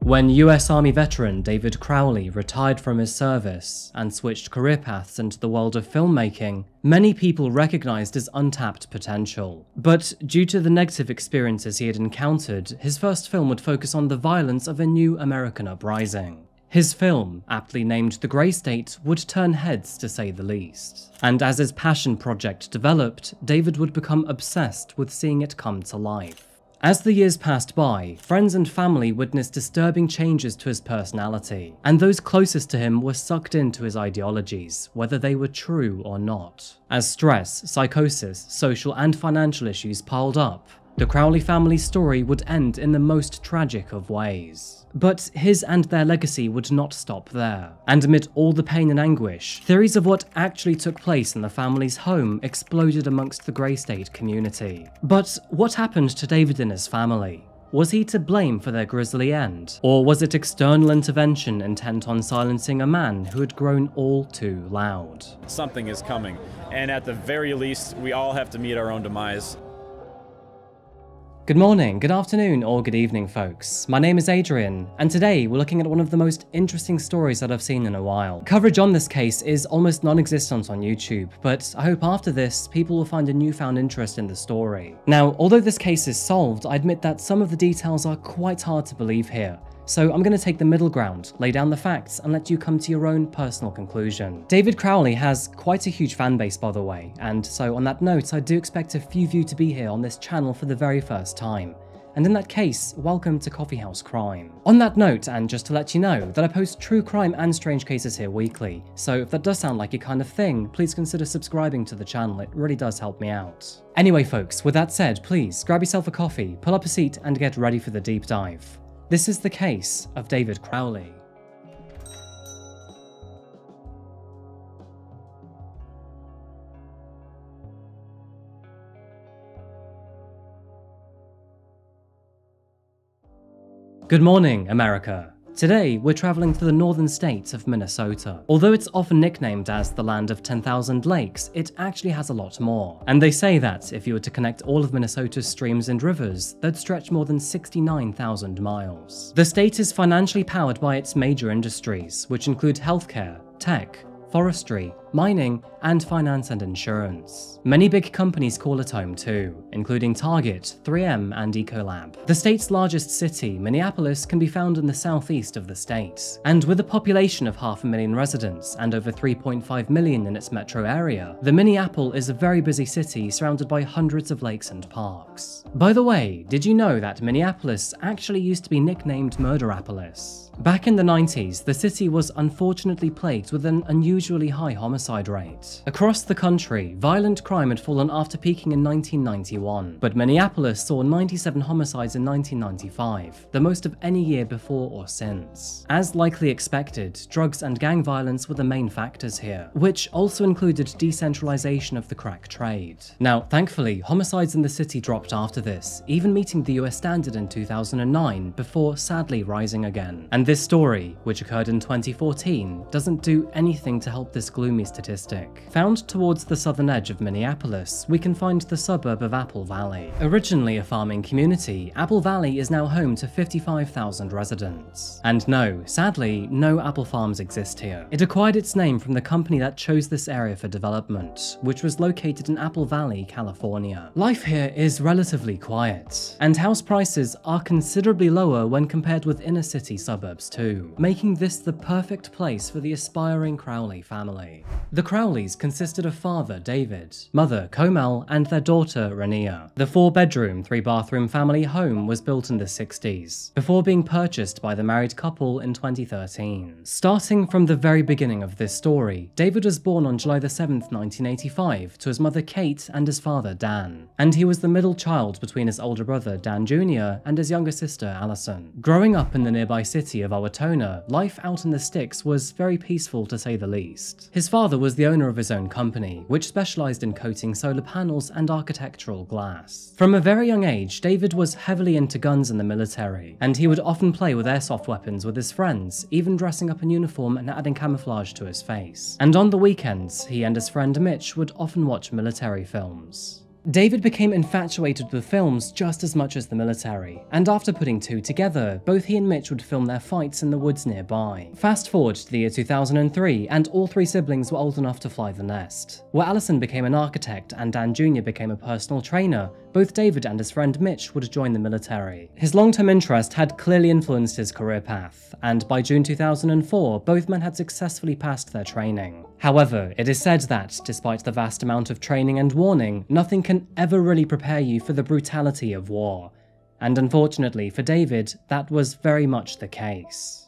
When US Army veteran David Crowley retired from his service and switched career paths into the world of filmmaking, many people recognized his untapped potential. But due to the negative experiences he had encountered, his first film would focus on the violence of a new American uprising. His film, aptly named The Grey State, would turn heads to say the least. And as his passion project developed, David would become obsessed with seeing it come to life. As the years passed by, friends and family witnessed disturbing changes to his personality, and those closest to him were sucked into his ideologies, whether they were true or not. As stress, psychosis, social and financial issues piled up, the Crowley family's story would end in the most tragic of ways. But his and their legacy would not stop there, and amid all the pain and anguish, theories of what actually took place in the family's home exploded amongst the Grey State community. But what happened to David and his family? Was he to blame for their grisly end? Or was it external intervention intent on silencing a man who had grown all too loud? Something is coming, and at the very least, we all have to meet our own demise. Good morning, good afternoon, or good evening, folks. My name is Adrian, and today we're looking at one of the most interesting stories that I've seen in a while. Coverage on this case is almost non-existent on YouTube, but I hope after this, people will find a newfound interest in the story. Now, although this case is solved, I admit that some of the details are quite hard to believe here. So I'm going to take the middle ground, lay down the facts, and let you come to your own personal conclusion. David Crowley has quite a huge fan base, by the way, and so on that note, I do expect a few of you to be here on this channel for the very first time. And in that case, welcome to Coffeehouse Crime. On that note, and just to let you know, that I post true crime and strange cases here weekly, so if that does sound like your kind of thing, please consider subscribing to the channel, it really does help me out. Anyway folks, with that said, please grab yourself a coffee, pull up a seat, and get ready for the deep dive. This is the case of David Crowley. Good morning, America. Today, we're traveling to the northern state of Minnesota. Although it's often nicknamed as the land of 10,000 lakes, it actually has a lot more. And they say that if you were to connect all of Minnesota's streams and rivers, they'd stretch more than 69,000 miles. The state is financially powered by its major industries, which include healthcare, tech, forestry, mining, and finance and insurance. Many big companies call it home too, including Target, 3M, and Ecolab. The state's largest city, Minneapolis, can be found in the southeast of the state. And with a population of 500,000 residents and over 3.5 million in its metro area, the Minneapolis is a very busy city surrounded by hundreds of lakes and parks. By the way, did you know that Minneapolis actually used to be nicknamed Murderapolis? Back in the 90s, the city was unfortunately plagued with an unusually high homicide rate. Across the country, violent crime had fallen after peaking in 1991, but Minneapolis saw 97 homicides in 1995, the most of any year before or since. As likely expected, drugs and gang violence were the main factors here, which also included decentralization of the crack trade. Now, thankfully, homicides in the city dropped after this, even meeting the US standard in 2009, before sadly rising again. And this story, which occurred in 2014, doesn't do anything to help this gloomy statistic. Found towards the southern edge of Minneapolis, we can find the suburb of Apple Valley. Originally a farming community, Apple Valley is now home to 55,000 residents. And no, sadly, no apple farms exist here. It acquired its name from the company that chose this area for development, which was located in Apple Valley, California. Life here is relatively quiet, and house prices are considerably lower when compared with inner city suburbs too, making this the perfect place for the aspiring Crowley family. The Crowleys consisted of father David, mother Komel, and their daughter Rania. The 4-bedroom, 3-bathroom family home was built in the 60s, before being purchased by the married couple in 2013. Starting from the very beginning of this story, David was born on July 7th, 1985 to his mother Kate and his father Dan, and he was the middle child between his older brother Dan Jr. and his younger sister Allison. Growing up in the nearby city of Owatonna, life out in the sticks was very peaceful to say the least. His father was the owner of his own company, which specialized in coating solar panels and architectural glass. From a very young age, David was heavily into guns in the military, and he would often play with airsoft weapons with his friends, even dressing up in uniform and adding camouflage to his face. And on the weekends, he and his friend Mitch would often watch military films. David became infatuated with films just as much as the military, and after putting two together, both he and Mitch would film their fights in the woods nearby. Fast forward to the year 2003, and all three siblings were old enough to fly the nest. Where Allison became an architect and Dan Jr. became a personal trainer, both David and his friend Mitch would join the military. His long-term interest had clearly influenced his career path, and by June 2004, both men had successfully passed their training. However, it is said that, despite the vast amount of training and warning, nothing can ever really prepare you for the brutality of war. And unfortunately for David, that was very much the case.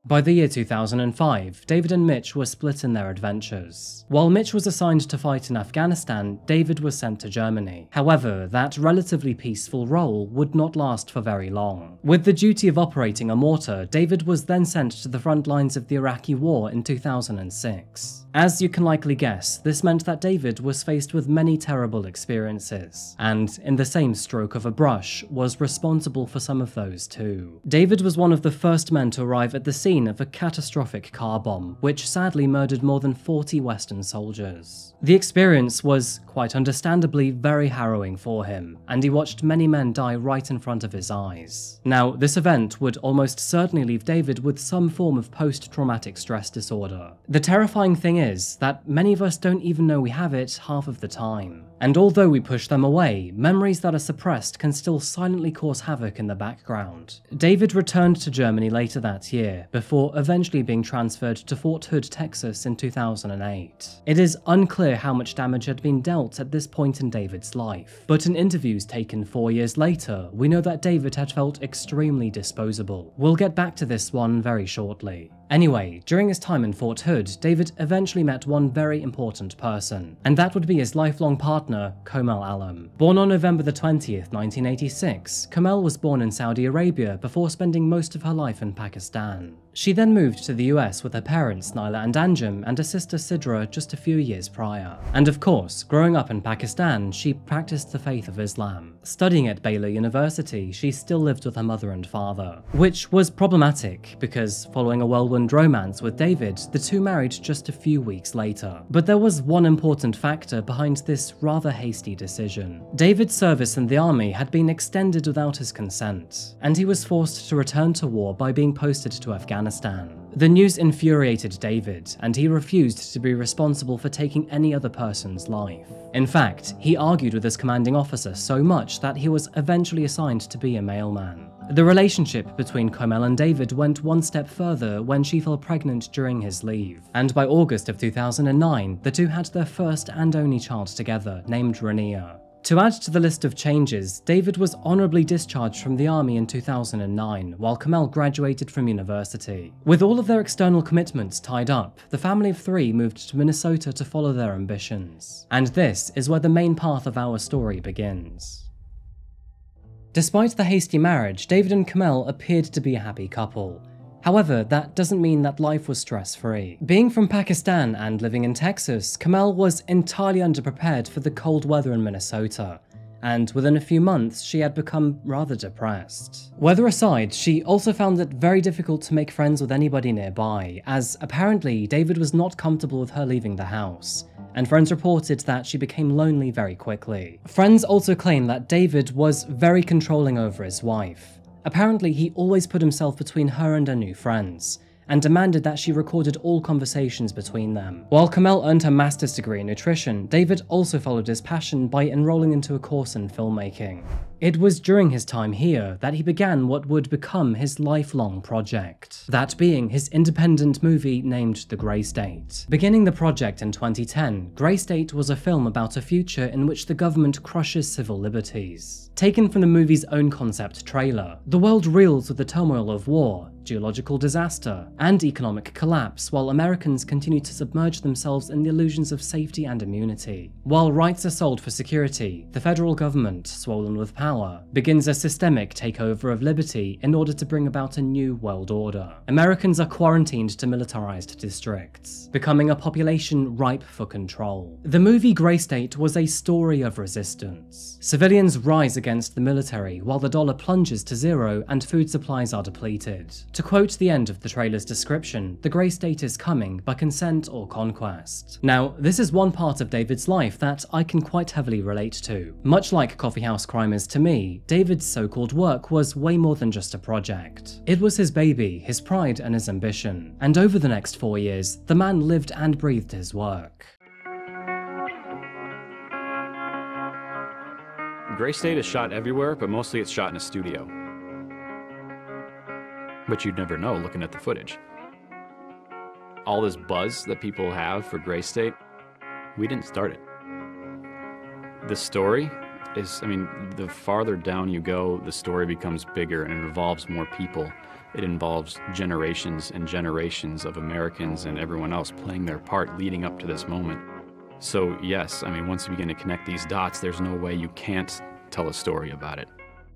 By the year 2005, David and Mitch were split in their adventures. While Mitch was assigned to fight in Afghanistan, David was sent to Germany. However, that relatively peaceful role would not last for very long. With the duty of operating a mortar, David was then sent to the front lines of the Iraqi war in 2006. As you can likely guess, this meant that David was faced with many terrible experiences, and in the same stroke of a brush, was responsible for some of those too. David was one of the first men to arrive at the scene of a catastrophic car bomb, which sadly murdered more than 40 Western soldiers. The experience was, quite understandably, very harrowing for him, and he watched many men die right in front of his eyes. Now, this event would almost certainly leave David with some form of post-traumatic stress disorder. The terrifying thing is that many of us don't even know we have it half of the time. And although we push them away, memories that are suppressed can still silently cause havoc in the background. David returned to Germany later that year, before eventually being transferred to Fort Hood, Texas in 2008. It is unclear how much damage had been dealt at this point in David's life, but in interviews taken 4 years later, we know that David had felt extremely disposable. We'll get back to this one very shortly. Anyway, during his time in Fort Hood, David eventually met one very important person, and that would be his lifelong partner, Komel Alam. Born on November the 20th, 1986, Komel was born in Saudi Arabia before spending most of her life in Pakistan. She then moved to the US with her parents Naila and Anjum and her sister Sidra just a few years prior. And of course, growing up in Pakistan, she practiced the faith of Islam. Studying at Baylor University, she still lived with her mother and father, which was problematic because following a whirlwind romance with David, the two married just a few weeks later. But there was one important factor behind this rather hasty decision. David's service in the army had been extended without his consent, and he was forced to return to war by being posted to Afghanistan. The news infuriated David, and he refused to be responsible for taking any other person's life. In fact, he argued with his commanding officer so much that he was eventually assigned to be a mailman. The relationship between Komel and David went one step further when she fell pregnant during his leave, and by August of 2009, the two had their first and only child together, named Rania. To add to the list of changes, David was honorably discharged from the army in 2009, while Komel graduated from university. With all of their external commitments tied up, the family of three moved to Minnesota to follow their ambitions. And this is where the main path of our story begins. Despite the hasty marriage, David and Komel appeared to be a happy couple. However, that doesn't mean that life was stress-free. Being from Pakistan and living in Texas, Komel was entirely underprepared for the cold weather in Minnesota, and within a few months she had become rather depressed. Weather aside, she also found it very difficult to make friends with anybody nearby, as apparently David was not comfortable with her leaving the house, and friends reported that she became lonely very quickly. Friends also claim that David was very controlling over his wife. Apparently, he always put himself between her and her new friends, and demanded that she recorded all conversations between them. While Komel earned her master's degree in nutrition, David also followed his passion by enrolling into a course in filmmaking. It was during his time here that he began what would become his lifelong project, that being his independent movie named The Grey State. Beginning the project in 2010, Grey State was a film about a future in which the government crushes civil liberties. Taken from the movie's own concept trailer, the world reels with the turmoil of war, geological disaster, and economic collapse, while Americans continue to submerge themselves in the illusions of safety and immunity. While rights are sold for security, the federal government, swollen with power, power, begins a systemic takeover of liberty in order to bring about a new world order. Americans are quarantined to militarized districts, becoming a population ripe for control. The movie Grey State was a story of resistance. Civilians rise against the military while the dollar plunges to zero and food supplies are depleted. To quote the end of the trailer's description, the Grey State is coming by consent or conquest. Now, this is one part of David's life that I can quite heavily relate to. Much like Coffeehouse crime is to me, David's so-called work was way more than just a project. It was his baby, his pride and his ambition. And over the next 4 years, the man lived and breathed his work. Grey State is shot everywhere, but mostly it's shot in a studio. But you'd never know looking at the footage. All this buzz that people have for Grey State, we didn't start it. The story is, the farther down you go, the story becomes bigger and it involves more people. It involves generations and generations of Americans and everyone else playing their part leading up to this moment. So yes, once you begin to connect these dots, there's no way you can't tell a story about it.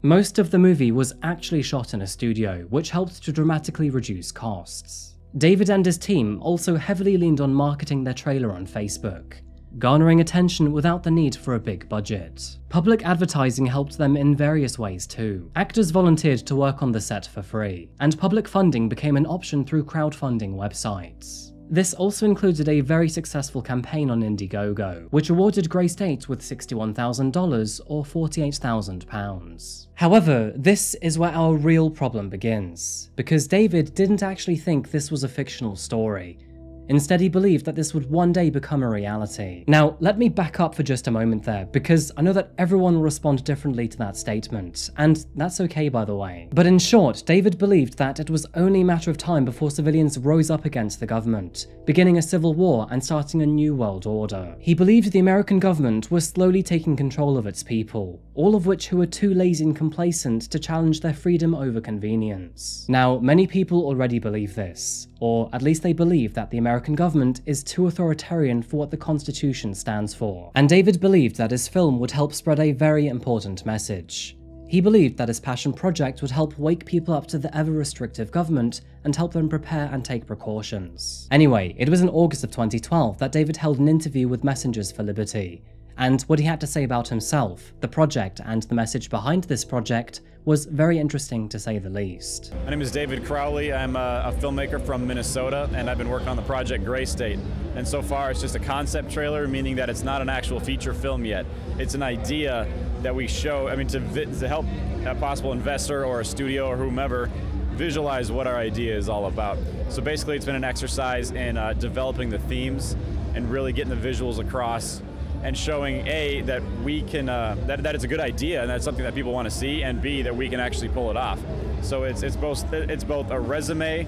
Most of the movie was actually shot in a studio, which helped to dramatically reduce costs. David and his team also heavily leaned on marketing their trailer on Facebook, garnering attention without the need for a big budget. Public advertising helped them in various ways too. Actors volunteered to work on the set for free, and public funding became an option through crowdfunding websites. This also included a very successful campaign on Indiegogo, which awarded Grey State with $61,000 or £48,000. However, this is where our real problem begins, because David didn't actually think this was a fictional story. Instead, he believed that this would one day become a reality. Now, let me back up for just a moment there, because I know that everyone will respond differently to that statement, and that's okay by the way. But in short, David believed that it was only a matter of time before civilians rose up against the government, beginning a civil war and starting a new world order. He believed the American government was slowly taking control of its people, all of which who were too lazy and complacent to challenge their freedom over convenience. Now, many people already believe this, or at least they believe that the American government is too authoritarian for what the Constitution stands for. And David believed that his film would help spread a very important message. He believed that his passion project would help wake people up to the ever-restrictive government and help them prepare and take precautions. Anyway, it was in August of 2012 that David held an interview with Messengers for Liberty, and what he had to say about himself, the project, and the message behind this project was very interesting to say the least. My name is David Crowley. I'm a filmmaker from Minnesota, and I've been working on the project Grey State. And so far it's just a concept trailer, meaning that it's not an actual feature film yet. It's an idea that we show, to help a possible investor or a studio or whomever visualize what our idea is all about. So basically it's been an exercise in developing the themes and really getting the visuals across, and showing A, that we can, that it's a good idea and that's something that people want to see, and B, that we can actually pull it off. So it's both a resume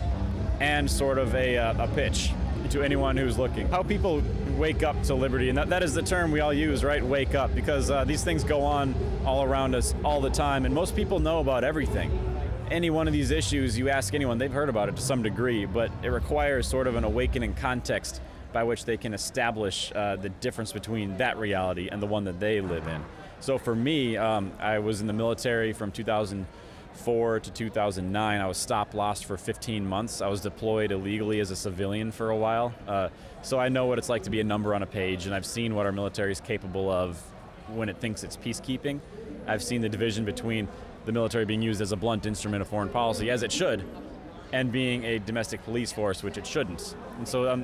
and sort of a pitch to anyone who's looking. How people wake up to liberty, and that is the term we all use, right? Wake up, because these things go on all around us all the time, and most people know about everything. Any one of these issues, you ask anyone, they've heard about it to some degree, but it requires sort of an awakening context by which they can establish the difference between that reality and the one that they live in. So for me, I was in the military from 2004 to 2009. I was stop-lost for 15 months. I was deployed illegally as a civilian for a while. So I know what it's like to be a number on a page, and I've seen what our military is capable of when it thinks it's peacekeeping. I've seen the division between the military being used as a blunt instrument of foreign policy, as it should, and being a domestic police force, which it shouldn't. And so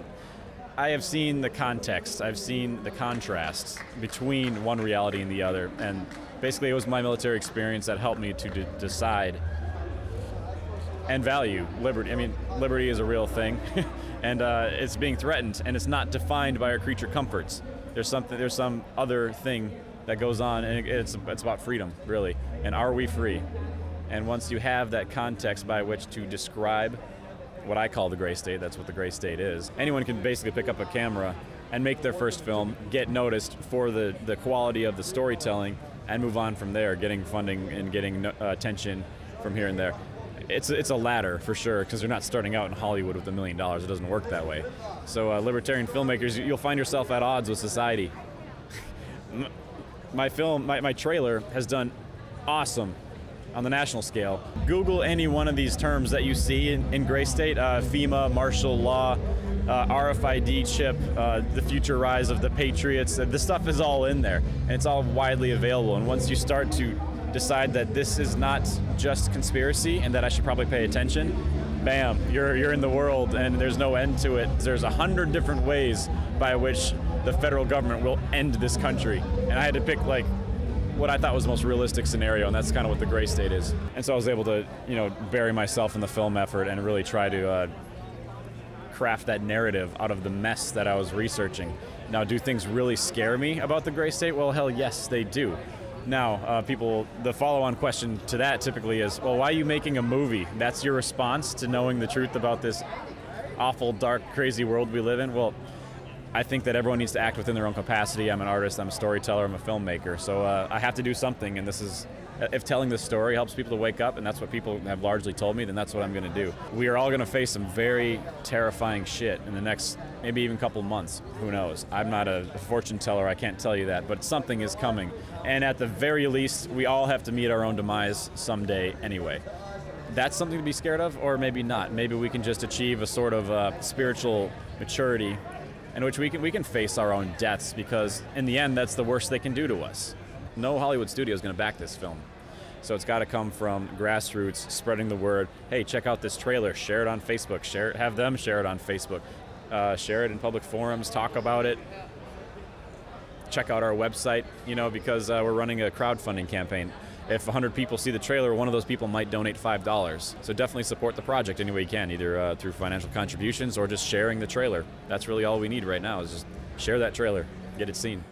I have seen the context, I've seen the contrasts between one reality and the other, and basically it was my military experience that helped me to decide and value liberty. Liberty is a real thing, and it's being threatened, and it's not defined by our creature comforts. There's some other thing that goes on, and it's about freedom, really, and are we free? And once you have that context by which to describe what I call the Grey State, that's what the Grey State is. Anyone can basically pick up a camera and make their first film, get noticed for the quality of the storytelling, and move on from there, getting funding and getting attention from here and there. It's a ladder for sure, because you're not starting out in Hollywood with $1 million. It doesn't work that way. So libertarian filmmakers, you'll find yourself at odds with society. My trailer has done awesome on the national scale. Google any one of these terms that you see in gray state, FEMA, martial law, RFID chip, the future rise of the Patriots. This stuff is all in there, and it's all widely available. And once you start to decide that this is not just conspiracy and that I should probably pay attention, bam, you're in the world, and there's no end to it. There's 100 different ways by which the federal government will end this country, and I had to pick like what I thought was the most realistic scenario, and that's kind of what the gray state is. And so I was able to, bury myself in the film effort and really try to craft that narrative out of the mess that I was researching. Now, do things really scare me about the gray state? Well, hell yes, they do. Now, the follow-on question to that typically is, well, why are you making a movie? That's your response to knowing the truth about this awful, dark, crazy world we live in? Well, I think that everyone needs to act within their own capacity. I'm an artist, I'm a storyteller, I'm a filmmaker, so I have to do something, and this is, if telling this story helps people to wake up, and that's what people have largely told me, then that's what I'm going to do. We are all going to face some very terrifying shit in the next, maybe even couple months. Who knows? I'm not a fortune teller, I can't tell you that, but something is coming. And at the very least, we all have to meet our own demise someday anyway. That's something to be scared of, or maybe not. Maybe we can just achieve a sort of spiritual maturity in which we can face our own deaths, because in the end, that's the worst they can do to us. No Hollywood studio is going to back this film. So it's got to come from grassroots, spreading the word. Hey, check out this trailer, share it on Facebook, have them share it on Facebook, share it in public forums, talk about it. Check out our website, because we're running a crowdfunding campaign. If 100 people see the trailer, one of those people might donate $5. So definitely support the project any way you can, either through financial contributions or just sharing the trailer. That's really all we need right now, is just share that trailer, get it seen.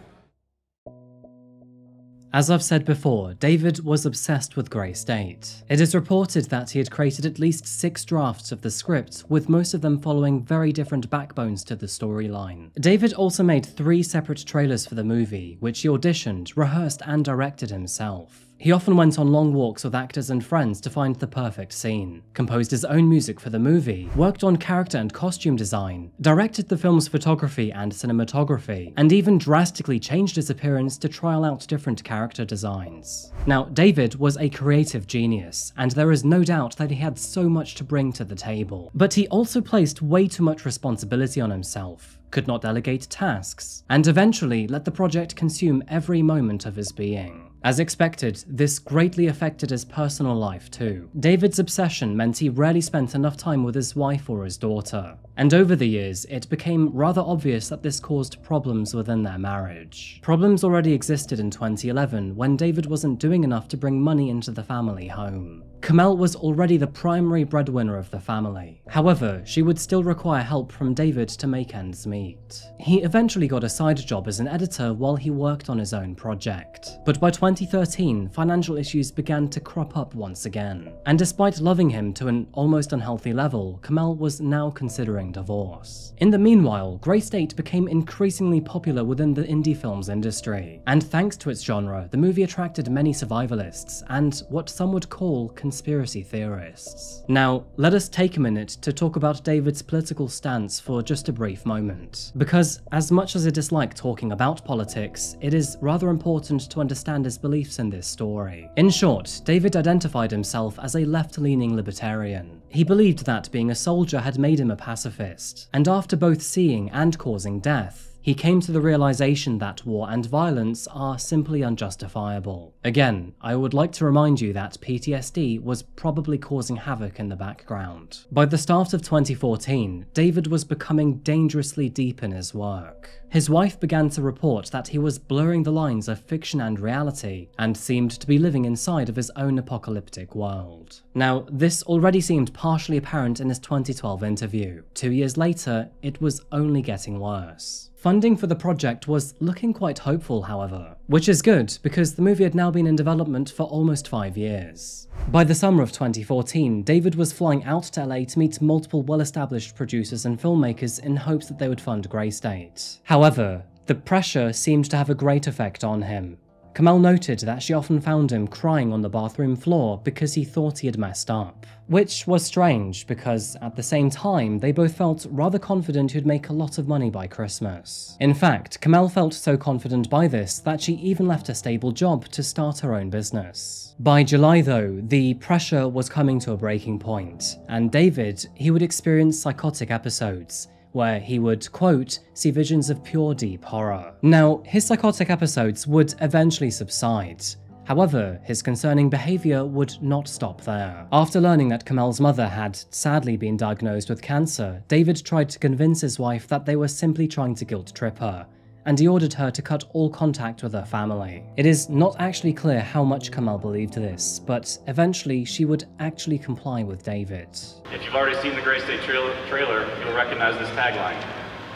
As I've said before, David was obsessed with Grey State. It is reported that he had created at least 6 drafts of the script, with most of them following very different backbones to the storyline. David also made 3 separate trailers for the movie, which he auditioned, rehearsed and directed himself. He often went on long walks with actors and friends to find the perfect scene, composed his own music for the movie, worked on character and costume design, directed the film's photography and cinematography, and even drastically changed his appearance to trial out different character designs. Now, David was a creative genius, and there is no doubt that he had so much to bring to the table. But he also placed way too much responsibility on himself, could not delegate tasks, and eventually let the project consume every moment of his being. As expected, this greatly affected his personal life too. David's obsession meant he rarely spent enough time with his wife or his daughter, and over the years, it became rather obvious that this caused problems within their marriage. Problems already existed in 2011 when David wasn't doing enough to bring money into the family home. Komel was already the primary breadwinner of the family. However, she would still require help from David to make ends meet. He eventually got a side job as an editor while he worked on his own project. But by 2013, financial issues began to crop up once again. And despite loving him to an almost unhealthy level, Komel was now considering divorce. In the meanwhile, Grey State became increasingly popular within the indie films industry. And thanks to its genre, the movie attracted many survivalists and what some would call conspiracy theorists. Now, let us take a minute to talk about David's political stance for just a brief moment. Because as much as I dislike talking about politics, it is rather important to understand his beliefs in this story. In short, David identified himself as a left-leaning libertarian. He believed that being a soldier had made him a pacifist, and after both seeing and causing death, he came to the realization that war and violence are simply unjustifiable. Again, I would like to remind you that PTSD was probably causing havoc in the background. By the start of 2014, David was becoming dangerously deep in his work. His wife began to report that he was blurring the lines of fiction and reality, and seemed to be living inside of his own apocalyptic world. Now, this already seemed partially apparent in his 2012 interview. 2 years later, it was only getting worse. Funding for the project was looking quite hopeful, however, which is good because the movie had now been in development for almost 5 years. By the summer of 2014, David was flying out to LA to meet multiple well-established producers and filmmakers in hopes that they would fund Grey State. However, the pressure seemed to have a great effect on him. Komel noted that she often found him crying on the bathroom floor because he thought he had messed up. Which was strange because at the same time, they both felt rather confident he'd make a lot of money by Christmas. In fact, Komel felt so confident by this that she even left a stable job to start her own business. By July though, the pressure was coming to a breaking point, and David, he would experience psychotic episodes, where he would, quote, see visions of pure deep horror. Now, his psychotic episodes would eventually subside. However, his concerning behaviour would not stop there. After learning that Komel's mother had sadly been diagnosed with cancer, David tried to convince his wife that they were simply trying to guilt trip her, and he ordered her to cut all contact with her family. It is not actually clear how much Komel believed this, but eventually she would actually comply with David. If you've already seen the Gray State trailer, you'll recognize this tagline.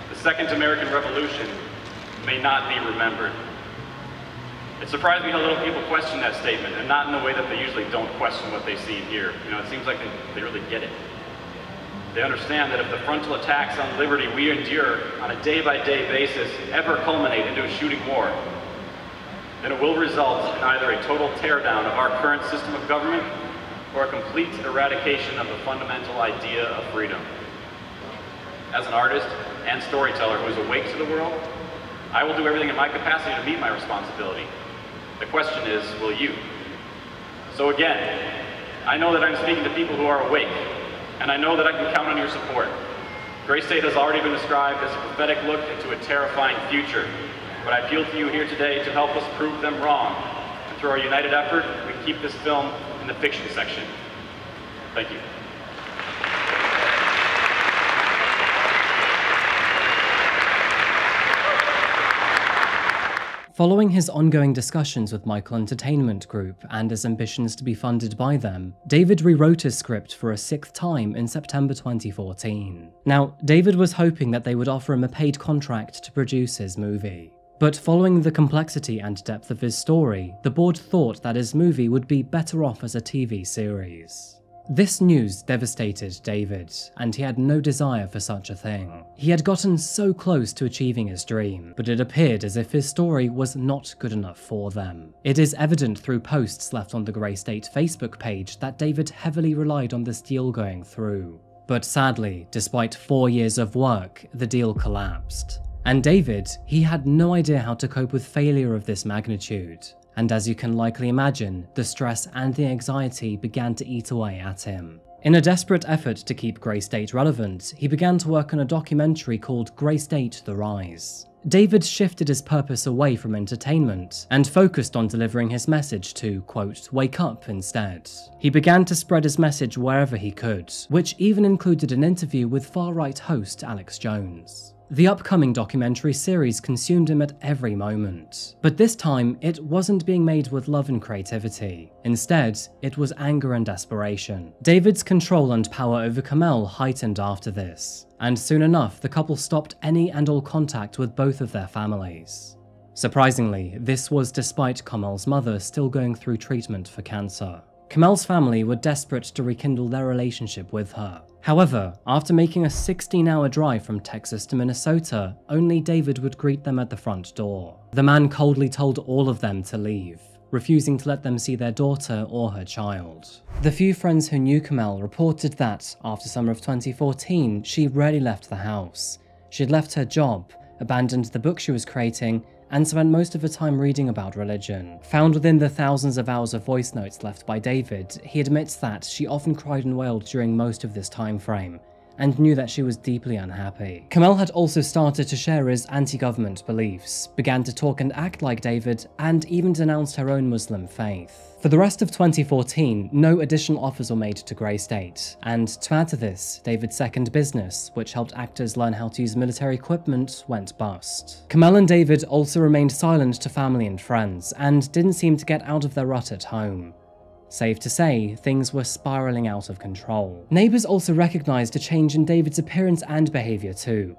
The Second American Revolution may not be remembered. It surprised me how little people question that statement, and not in the way that they usually don't question what they see and hear. You know, it seems like they really get it. They understand that if the frontal attacks on liberty we endure on a day-by-day basis ever culminate into a shooting war, then it will result in either a total teardown of our current system of government or a complete eradication of the fundamental idea of freedom. As an artist and storyteller who is awake to the world, I will do everything in my capacity to meet my responsibility. The question is, will you? So again, I know that I'm speaking to people who are awake, and I know that I can count on your support. Gray State has already been described as a prophetic look into a terrifying future, but I appeal to you here today to help us prove them wrong. And through our united effort, we keep this film in the fiction section. Thank you. Following his ongoing discussions with Michael Entertainment Group and his ambitions to be funded by them, David rewrote his script for a 6th time in September 2014. Now, David was hoping that they would offer him a paid contract to produce his movie. But following the complexity and depth of his story, the board thought that his movie would be better off as a TV series. This news devastated David, and he had no desire for such a thing. He had gotten so close to achieving his dream, but it appeared as if his story was not good enough for them. It is evident through posts left on the Gray State Facebook page that David heavily relied on this deal going through. But sadly, despite 4 years of work, the deal collapsed. And David, he had no idea how to cope with failure of this magnitude. And as you can likely imagine, the stress and the anxiety began to eat away at him. In a desperate effort to keep Gray State relevant, he began to work on a documentary called Gray State: The Rise. David shifted his purpose away from entertainment and focused on delivering his message to, quote, wake up instead. He began to spread his message wherever he could, which even included an interview with far-right host Alex Jones. The upcoming documentary series consumed him at every moment. But this time, it wasn't being made with love and creativity. Instead, it was anger and desperation. David's control and power over Komel heightened after this, and soon enough, the couple stopped any and all contact with both of their families. Surprisingly, this was despite Komel's mother still going through treatment for cancer. Komel's family were desperate to rekindle their relationship with her. However, after making a 16-hour drive from Texas to Minnesota, only David would greet them at the front door. The man coldly told all of them to leave, refusing to let them see their daughter or her child. The few friends who knew Komel reported that, after summer of 2014, she rarely left the house. She had left her job, abandoned the book she was creating, and spent most of her time reading about religion. Found within the thousands of hours of voice notes left by David, he admits that she often cried and wailed during most of this time frame, and knew that she was deeply unhappy. Komel had also started to share his anti-government beliefs, began to talk and act like David, and even denounced her own Muslim faith. For the rest of 2014, no additional offers were made to Gray State, and to add to this, David's second business, which helped actors learn how to use military equipment, went bust. Komel and David also remained silent to family and friends, and didn't seem to get out of their rut at home. Safe to say, things were spiraling out of control. Neighbors also recognized a change in David's appearance and behavior too.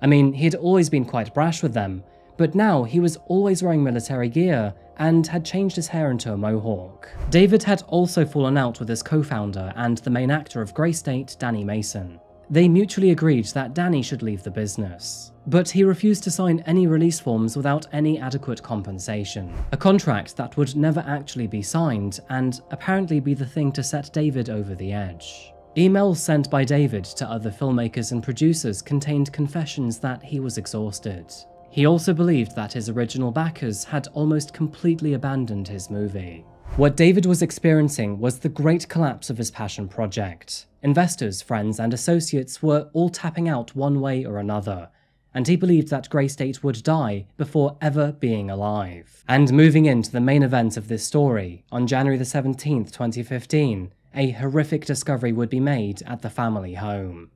I mean, he had always been quite brash with them, but now he was always wearing military gear and had changed his hair into a mohawk. David had also fallen out with his co-founder and the main actor of Gray State, Danny Mason. They mutually agreed that Danny should leave the business, but he refused to sign any release forms without any adequate compensation, a contract that would never actually be signed and apparently be the thing to set David over the edge. Emails sent by David to other filmmakers and producers contained confessions that he was exhausted. He also believed that his original backers had almost completely abandoned his movie. What David was experiencing was the great collapse of his passion project. Investors, friends, and associates were all tapping out one way or another, and he believed that Grey State would die before ever being alive. And moving into the main event of this story, on January the 17th, 2015, a horrific discovery would be made at the family home.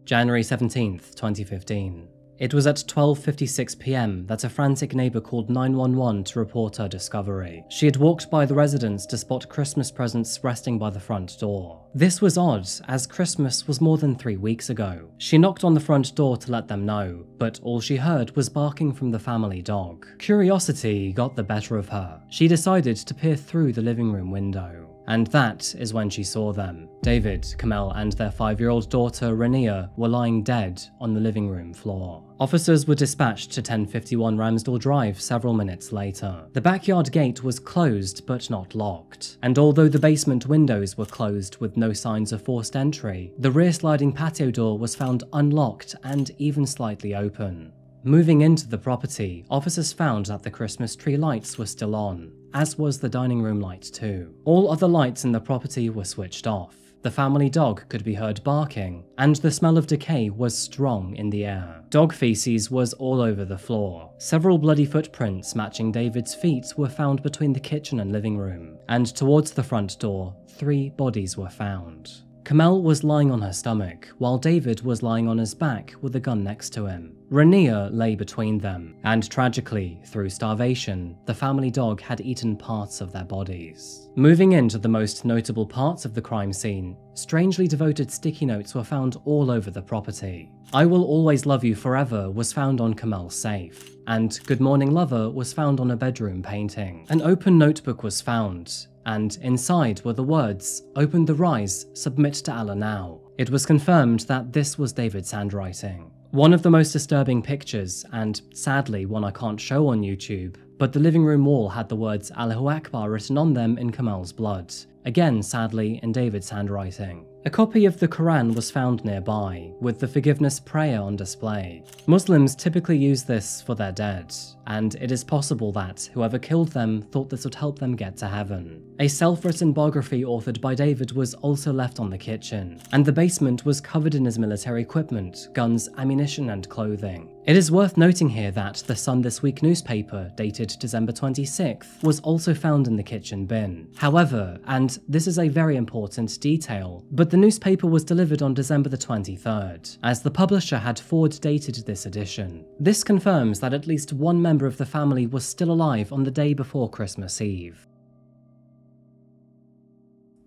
January 17th, 2015. It was at 12:56 p.m. that a frantic neighbour called 911 to report her discovery. She had walked by the residence to spot Christmas presents resting by the front door. This was odd, as Christmas was more than 3 weeks ago. She knocked on the front door to let them know, but all she heard was barking from the family dog. Curiosity got the better of her. She decided to peer through the living room window. And that is when she saw them. David, Komel, and their 5-year-old daughter, Rania, were lying dead on the living room floor. Officers were dispatched to 1051 Ramsdale Drive several minutes later. The backyard gate was closed but not locked, and although the basement windows were closed with no signs of forced entry, the rear sliding patio door was found unlocked and even slightly open. Moving into the property, officers found that the Christmas tree lights were still on, as was the dining room light too. All other lights in the property were switched off. The family dog could be heard barking, and the smell of decay was strong in the air. Dog feces was all over the floor. Several bloody footprints matching David's feet were found between the kitchen and living room, and towards the front door, 3 bodies were found. Komel was lying on her stomach, while David was lying on his back with a gun next to him. Rania lay between them, and tragically, through starvation, the family dog had eaten parts of their bodies. Moving into the most notable parts of the crime scene, strangely devoted sticky notes were found all over the property. "I will always love you forever" was found on Komel's safe, and "Good morning lover" was found on a bedroom painting. An open notebook was found, and inside were the words, "Open the rise, submit to Allah now." It was confirmed that this was David's handwriting. One of the most disturbing pictures, and sadly one I can't show on YouTube, but the living room wall had the words Allahu Akbar written on them in Komel's blood, again sadly in David's handwriting. A copy of the Quran was found nearby, with the forgiveness prayer on display. Muslims typically use this for their dead, and it is possible that whoever killed them thought this would help them get to heaven. A self-written biography authored by David was also left on the kitchen, and the basement was covered in his military equipment, guns, ammunition, and clothing. It is worth noting here that the Sun This Week newspaper, dated December 26th, was also found in the kitchen bin. However, and this is a very important detail, but the newspaper was delivered on December the 23rd, as the publisher had forward-dated this edition. This confirms that at least one member of the family was still alive on the day before Christmas Eve.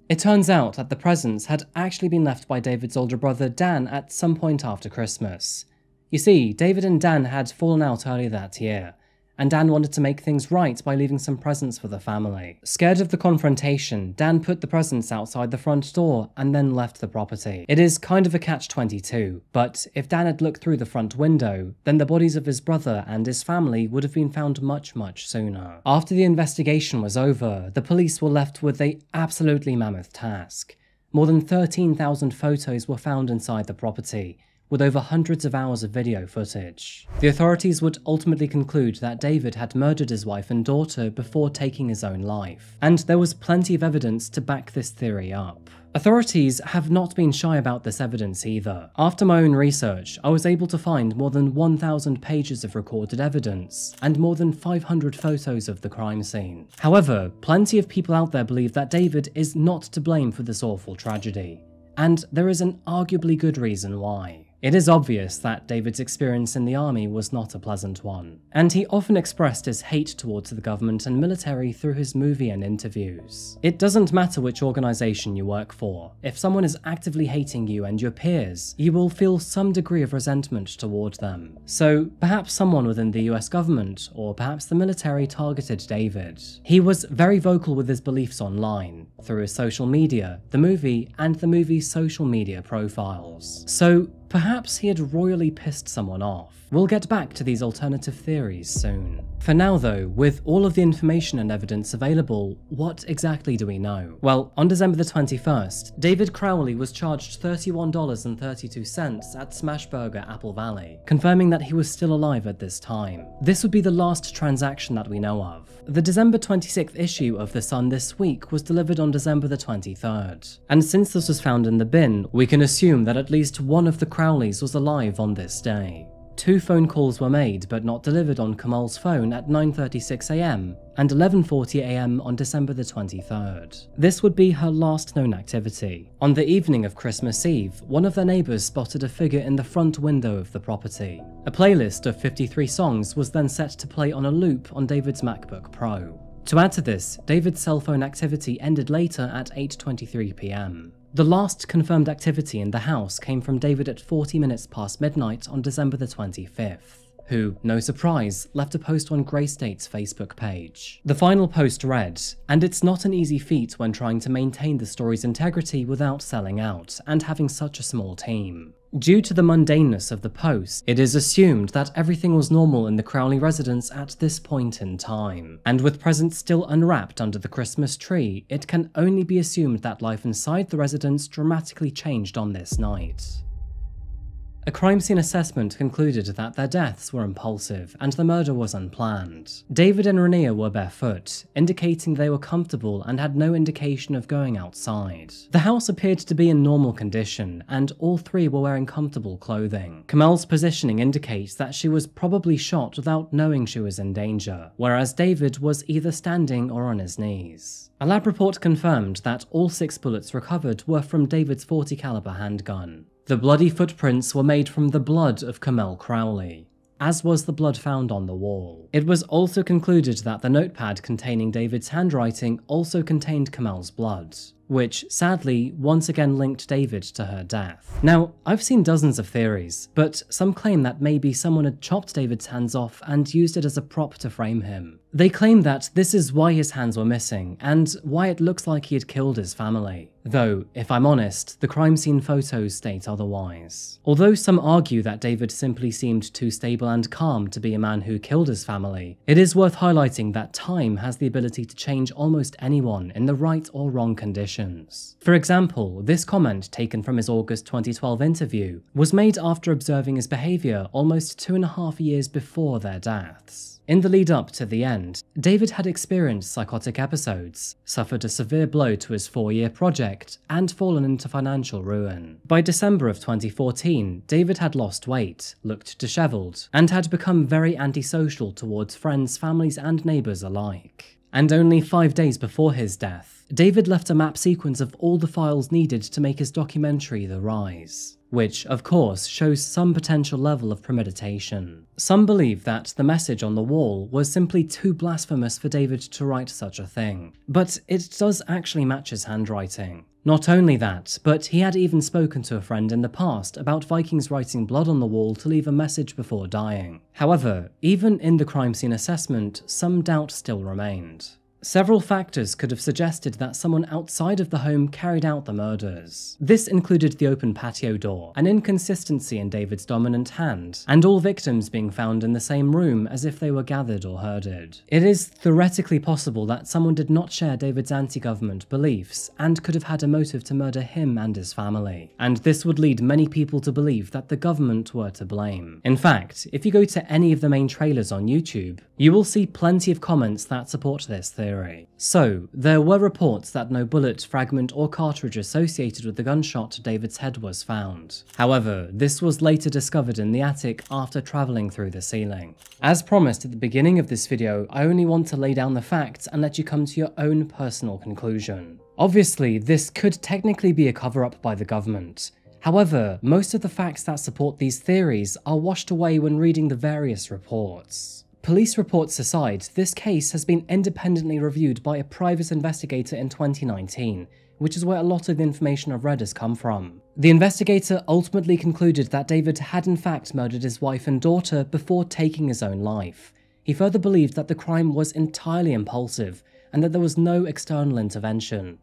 It turns out that the presents had actually been left by David's older brother Dan at some point after Christmas. You see, David and Dan had fallen out earlier that year, and Dan wanted to make things right by leaving some presents for the family. Scared of the confrontation, Dan put the presents outside the front door and then left the property. It is kind of a catch-22, but if Dan had looked through the front window, then the bodies of his brother and his family would have been found much sooner. After the investigation was over, the police were left with an absolutely mammoth task. More than 13,000 photos were found inside the property, with over hundreds of hours of video footage. The authorities would ultimately conclude that David had murdered his wife and daughter before taking his own life, and there was plenty of evidence to back this theory up. Authorities have not been shy about this evidence either. After my own research, I was able to find more than 1,000 pages of recorded evidence, and more than 500 photos of the crime scene. However, plenty of people out there believe that David is not to blame for this awful tragedy, and there is an arguably good reason why. It is obvious that David's experience in the army was not a pleasant one, and he often expressed his hate towards the government and military through his movie and interviews. It doesn't matter which organization you work for, if someone is actively hating you and your peers, you will feel some degree of resentment toward them. So perhaps someone within the US government, or perhaps the military, targeted David. He was very vocal with his beliefs online, through his social media, the movie, and the movie's social media profiles. So perhaps he had royally pissed someone off. We'll get back to these alternative theories soon. For now though, with all of the information and evidence available, what exactly do we know? Well, on December the 21st, David Crowley was charged $31.32 at Smashburger Apple Valley, confirming that he was still alive at this time. This would be the last transaction that we know of. The December 26th issue of The Sun this week was delivered on December the 23rd, and since this was found in the bin, we can assume that at least one of the Crowleys was alive on this day. 2 phone calls were made but not delivered on Komel's phone at 9:36 AM and 11:40 AM on December the 23rd. This would be her last known activity. On the evening of Christmas Eve, one of their neighbors spotted a figure in the front window of the property. A playlist of 53 songs was then set to play on a loop on David's MacBook Pro. To add to this, David's cell phone activity ended later at 8:23 PM. The last confirmed activity in the house came from David at 40 minutes past midnight on December the 25th, who, no surprise, left a post on Gray State's Facebook page. The final post read, "And it's not an easy feat when trying to maintain the story's integrity without selling out, and having such a small team. Due to the mundaneness of the post, it is assumed that everything was normal in the Crowley residence at this point in time, and with presents still unwrapped under the Christmas tree, it can only be assumed that life inside the residence dramatically changed on this night." A crime scene assessment concluded that their deaths were impulsive and the murder was unplanned. David and Renea were barefoot, indicating they were comfortable and had no indication of going outside. The house appeared to be in normal condition, and all 3 were wearing comfortable clothing. Komel's positioning indicates that she was probably shot without knowing she was in danger, whereas David was either standing or on his knees. A lab report confirmed that all 6 bullets recovered were from David's .40 caliber handgun. The bloody footprints were made from the blood of Komel Crowley, as was the blood found on the wall. It was also concluded that the notepad containing David's handwriting also contained Komel's blood, which sadly once again linked David to her death. Now, I've seen dozens of theories, but some claim that maybe someone had chopped David's hands off and used it as a prop to frame him. They claim that this is why his hands were missing, and why it looks like he had killed his family. Though, if I'm honest, the crime scene photos state otherwise. Although some argue that David simply seemed too stable and calm to be a man who killed his family, it is worth highlighting that time has the ability to change almost anyone in the right or wrong conditions. For example, this comment, taken from his August 2012 interview, was made after observing his behaviour almost 2.5 years before their deaths. In the lead up to the end, David had experienced psychotic episodes, suffered a severe blow to his 4-year project, and fallen into financial ruin. By December of 2014, David had lost weight, looked dishevelled, and had become very antisocial towards friends, families, and neighbours alike. And only 5 days before his death, David left a map sequence of all the files needed to make his documentary The Rise, which, of course, shows some potential level of premeditation. Some believe that the message on the wall was simply too blasphemous for David to write such a thing, but it does actually match his handwriting. Not only that, but he had even spoken to a friend in the past about Vikings writing blood on the wall to leave a message before dying. However, even in the crime scene assessment, some doubt still remained. Several factors could have suggested that someone outside of the home carried out the murders. This included the open patio door, an inconsistency in David's dominant hand, and all victims being found in the same room as if they were gathered or herded. It is theoretically possible that someone did not share David's anti-government beliefs and could have had a motive to murder him and his family, and this would lead many people to believe that the government were to blame. In fact, if you go to any of the main trailers on YouTube, you will see plenty of comments that support this theory. So, there were reports that no bullet, fragment, or cartridge associated with the gunshot to David's head was found. However, this was later discovered in the attic after travelling through the ceiling. As promised at the beginning of this video, I only want to lay down the facts and let you come to your own personal conclusion. Obviously, this could technically be a cover-up by the government, However, most of the facts that support these theories are washed away when reading the various reports. Police reports aside, this case has been independently reviewed by a private investigator in 2019, which is where a lot of the information I've read has come from. The investigator ultimately concluded that David had in fact murdered his wife and daughter before taking his own life. He further believed that the crime was entirely impulsive and that there was no external intervention.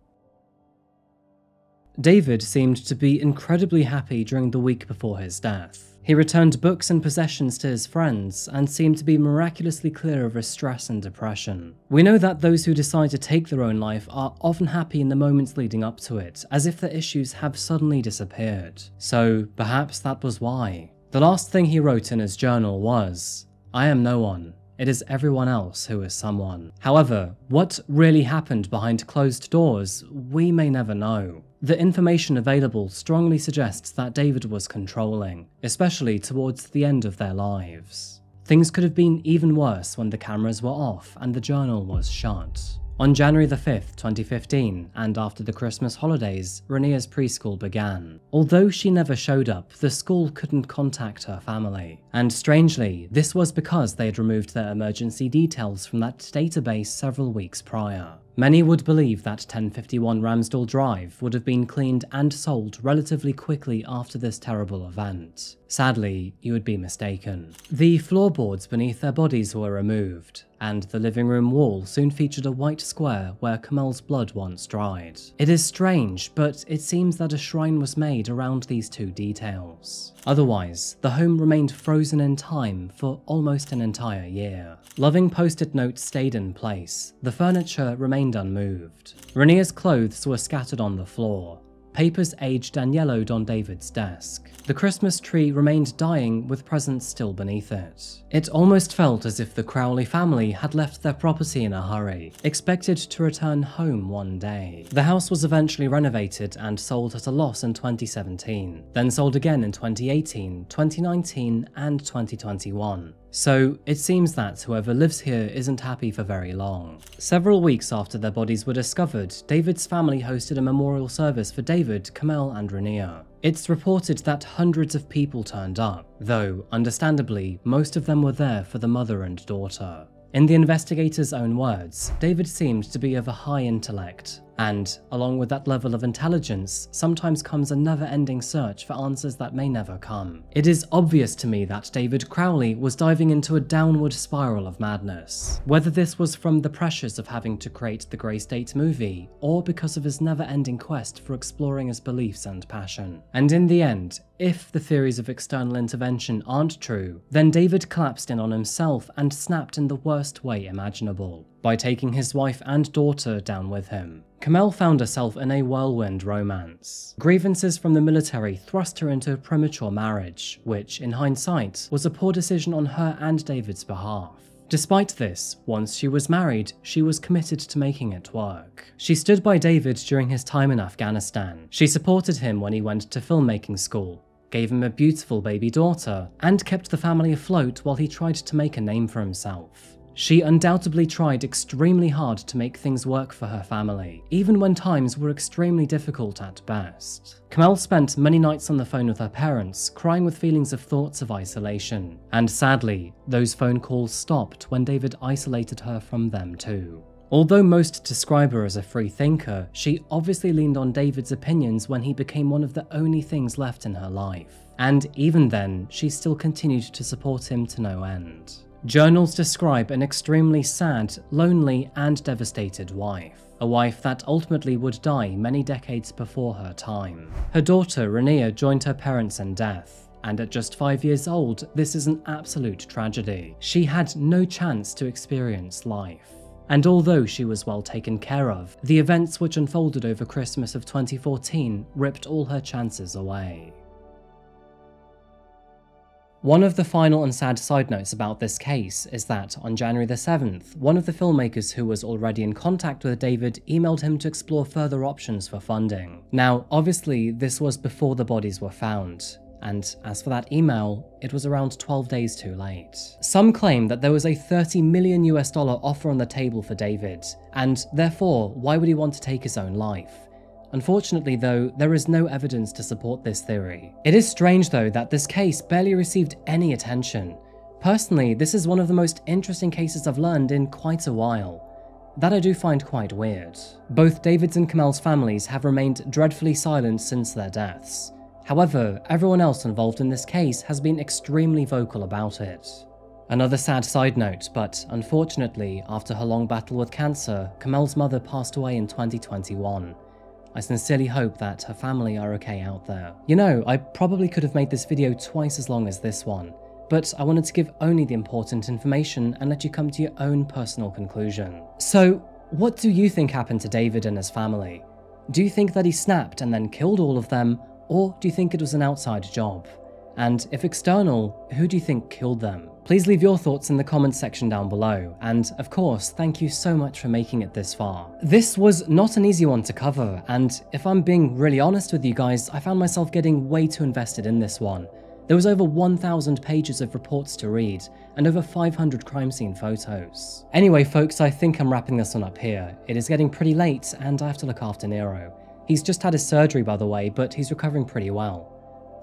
David seemed to be incredibly happy during the week before his death. He returned books and possessions to his friends and seemed to be miraculously clear of his stress and depression. We know that those who decide to take their own life are often happy in the moments leading up to it, as if their issues have suddenly disappeared. So perhaps that was why. The last thing he wrote in his journal was, "I am no one. It is everyone else who is someone." However, what really happened behind closed doors, we may never know. The information available strongly suggests that David was controlling, especially towards the end of their lives. Things could have been even worse when the cameras were off and the journal was shut. On January the 5th, 2015, and after the Christmas holidays, Rainia's preschool began. Although she never showed up, the school couldn't contact her family. And strangely, this was because they had removed their emergency details from that database several weeks prior. Many would believe that 1051 Ramsdale Drive would have been cleaned and sold relatively quickly after this terrible event. Sadly, you would be mistaken. The floorboards beneath their bodies were removed, and the living room wall soon featured a white square where Komel's blood once dried. It is strange, but it seems that a shrine was made around these two details. Otherwise, the home remained frozen in time for almost an entire year. Loving post-it notes stayed in place. The furniture remained unmoved. Rainia's clothes were scattered on the floor. Papers aged and yellowed on David's desk. The Christmas tree remained dying with presents still beneath it. It almost felt as if the Crowley family had left their property in a hurry, expected to return home one day. The house was eventually renovated and sold at a loss in 2017, then sold again in 2018, 2019, and 2021. So it seems that whoever lives here isn't happy for very long. Several weeks after their bodies were discovered, David's family hosted a memorial service for David, Komel, and Rainia. It's reported that hundreds of people turned up, though, understandably, most of them were there for the mother and daughter. In the investigators' own words, David seemed to be of a high intellect, and, along with that level of intelligence, sometimes comes a never-ending search for answers that may never come. It is obvious to me that David Crowley was diving into a downward spiral of madness. Whether this was from the pressures of having to create the Grey State movie, or because of his never-ending quest for exploring his beliefs and passion. And in the end, if the theories of external intervention aren't true, then David collapsed in on himself and snapped in the worst way imaginable, by taking his wife and daughter down with him. Komel found herself in a whirlwind romance. Grievances from the military thrust her into a premature marriage, which, in hindsight, was a poor decision on her and David's behalf. Despite this, once she was married, she was committed to making it work. She stood by David during his time in Afghanistan. She supported him when he went to filmmaking school, gave him a beautiful baby daughter, and kept the family afloat while he tried to make a name for himself. She undoubtedly tried extremely hard to make things work for her family, even when times were extremely difficult at best. Komel spent many nights on the phone with her parents, crying with feelings of thoughts of isolation. And sadly, those phone calls stopped when David isolated her from them too. Although most describe her as a free thinker, she obviously leaned on David's opinions when he became one of the only things left in her life. And even then, she still continued to support him to no end. Journals describe an extremely sad, lonely, and devastated wife. A wife that ultimately would die many decades before her time. Her daughter, Rainia, joined her parents in death, and at just 5 years old, this is an absolute tragedy. She had no chance to experience life. And although she was well taken care of, the events which unfolded over Christmas of 2014 ripped all her chances away. One of the final and sad side notes about this case is that on January the 7th, one of the filmmakers who was already in contact with David emailed him to explore further options for funding. Now, obviously, this was before the bodies were found, and as for that email, it was around 12 days too late. Some claim that there was a $30 million offer on the table for David, and therefore, why would he want to take his own life? Unfortunately though, there is no evidence to support this theory. It is strange though that this case barely received any attention. Personally, this is one of the most interesting cases I've learned in quite a while. That I do find quite weird. Both David's and Komel's families have remained dreadfully silent since their deaths. However, everyone else involved in this case has been extremely vocal about it. Another sad side note, but unfortunately, after her long battle with cancer, Komel's mother passed away in 2021. I sincerely hope that her family are okay out there. You know, I probably could have made this video twice as long as this one, but I wanted to give only the important information and let you come to your own personal conclusion. So, what do you think happened to David and his family? Do you think that he snapped and then killed all of them, or do you think it was an outside job? And if external, who do you think killed them? Please leave your thoughts in the comments section down below, and of course, thank you so much for making it this far. This was not an easy one to cover, and if I'm being really honest with you guys, I found myself getting way too invested in this one. There was over 1,000 pages of reports to read, and over 500 crime scene photos. Anyway folks, I think I'm wrapping this one up here. It is getting pretty late, and I have to look after Nero. He's just had his surgery by the way, but he's recovering pretty well.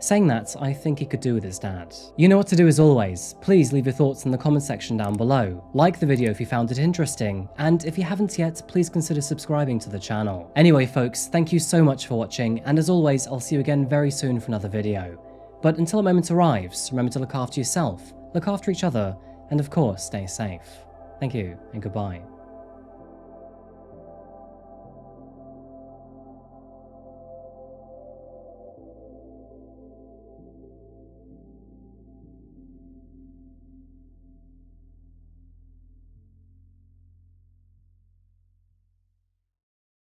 Saying that, I think he could do with his dad. You know what to do as always. Please leave your thoughts in the comment section down below. Like the video if you found it interesting, and if you haven't yet, please consider subscribing to the channel. Anyway folks, thank you so much for watching, and as always, I'll see you again very soon for another video. But until that moment arrives, remember to look after yourself, look after each other, and of course, stay safe. Thank you, and goodbye.